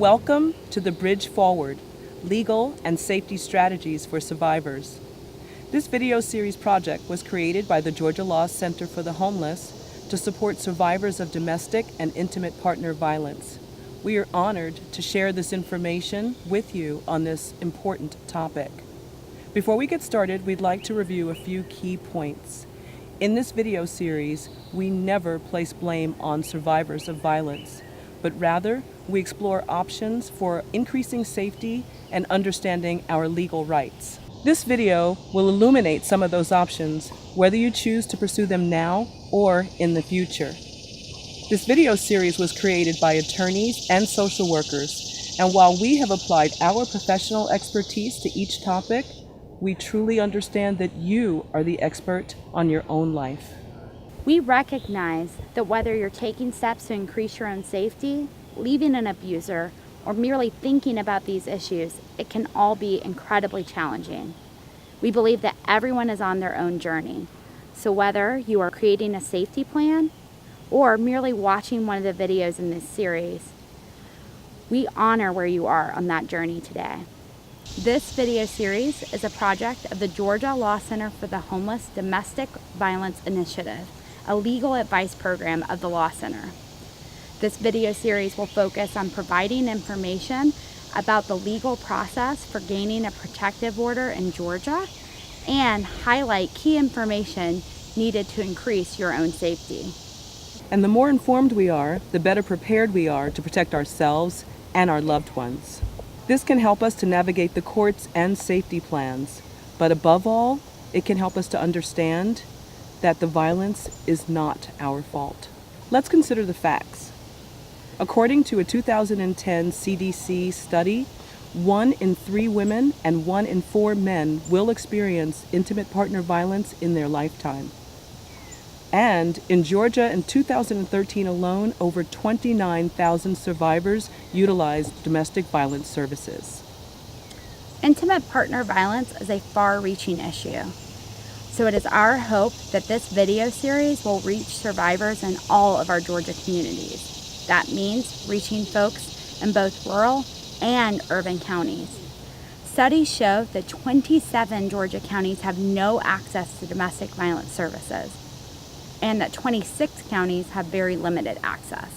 Welcome to the Bridge Forward, Legal and Safety Strategies for Survivors. This video series project was created by the Georgia Law Center for the Homeless to support survivors of domestic and intimate partner violence. We are honored to share this information with you on this important topic. Before we get started, we'd like to review a few key points. In this video series, we never place blame on survivors of violence, but rather we explore options for increasing safety and understanding our legal rights. This video will illuminate some of those options, whether you choose to pursue them now or in the future. This video series was created by attorneys and social workers, and while we have applied our professional expertise to each topic, we truly understand that you are the expert on your own life. We recognize that whether you're taking steps to increase your own safety, leaving an abuser, or merely thinking about these issues, it can all be incredibly challenging. We believe that everyone is on their own journey. So whether you are creating a safety plan or merely watching one of the videos in this series, we honor where you are on that journey today. This video series is a project of the Georgia Law Center for the Homeless Domestic Violence Initiative, a legal advice program of the Law Center. This video series will focus on providing information about the legal process for gaining a protective order in Georgia and highlight key information needed to increase your own safety. And the more informed we are, the better prepared we are to protect ourselves and our loved ones. This can help us to navigate the courts and safety plans, but above all, it can help us to understand that the violence is not our fault. Let's consider the facts. According to a 2010 CDC study, 1 in 3 women and 1 in 4 men will experience intimate partner violence in their lifetime. And in Georgia in 2013 alone, over 29,000 survivors utilized domestic violence services. Intimate partner violence is a far-reaching issue. So it is our hope that this video series will reach survivors in all of our Georgia communities. That means reaching folks in both rural and urban counties. Studies show that 27 Georgia counties have no access to domestic violence services, and that 26 counties have very limited access.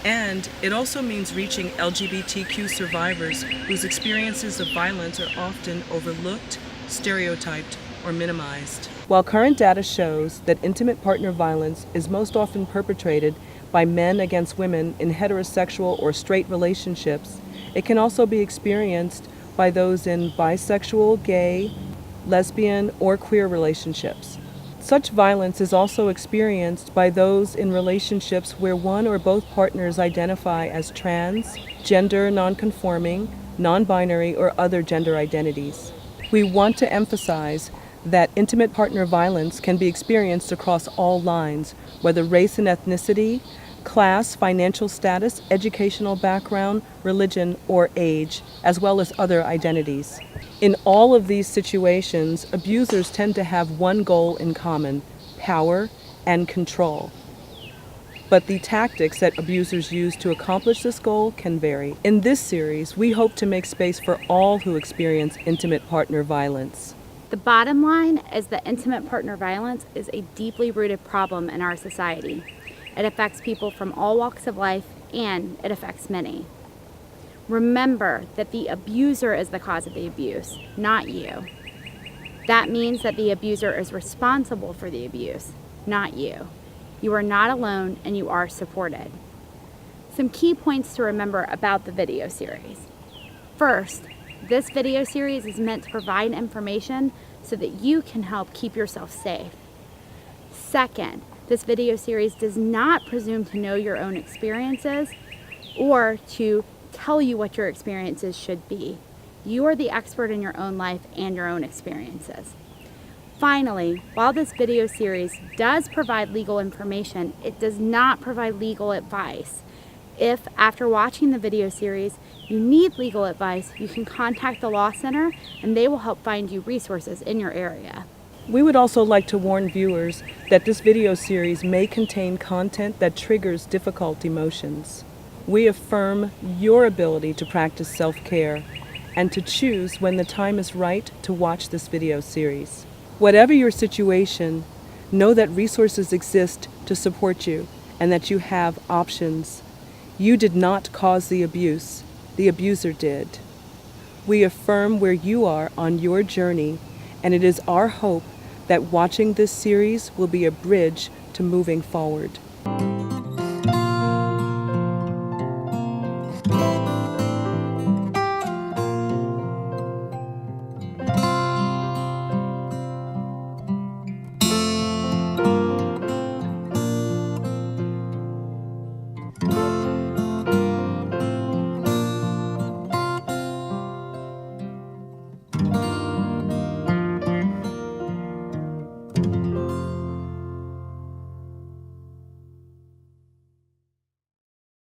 And it also means reaching LGBTQ survivors whose experiences of violence are often overlooked, stereotyped, or minimized. While current data shows that intimate partner violence is most often perpetrated by men against women in heterosexual or straight relationships, it can also be experienced by those in bisexual, gay, lesbian, or queer relationships. Such violence is also experienced by those in relationships where one or both partners identify as trans, gender nonconforming, non-binary, or other gender identities. We want to emphasize that intimate partner violence can be experienced across all lines, whether race and ethnicity, class, financial status, educational background, religion, or age, as well as other identities. In all of these situations, abusers tend to have one goal in common: power and control. But the tactics that abusers use to accomplish this goal can vary. In this series, we hope to make space for all who experience intimate partner violence. The bottom line is that intimate partner violence is a deeply rooted problem in our society. It affects people from all walks of life, and it affects many. Remember that the abuser is the cause of the abuse, not you. That means that the abuser is responsible for the abuse, not you. You are not alone, and you are supported. Some key points to remember about the video series. First, this video series is meant to provide information so that you can help keep yourself safe. Second, this video series does not presume to know your own experiences or to tell you what your experiences should be. You are the expert in your own life and your own experiences. Finally, while this video series does provide legal information, it does not provide legal advice. If, after watching the video series, you need legal advice, you can contact the Law Center and they will help find you resources in your area. We would also like to warn viewers that this video series may contain content that triggers difficult emotions. We affirm your ability to practice self-care and to choose when the time is right to watch this video series. Whatever your situation, know that resources exist to support you and that you have options. You did not cause the abuse, the abuser did. We affirm where you are on your journey, and it is our hope that watching this series will be a bridge to moving forward.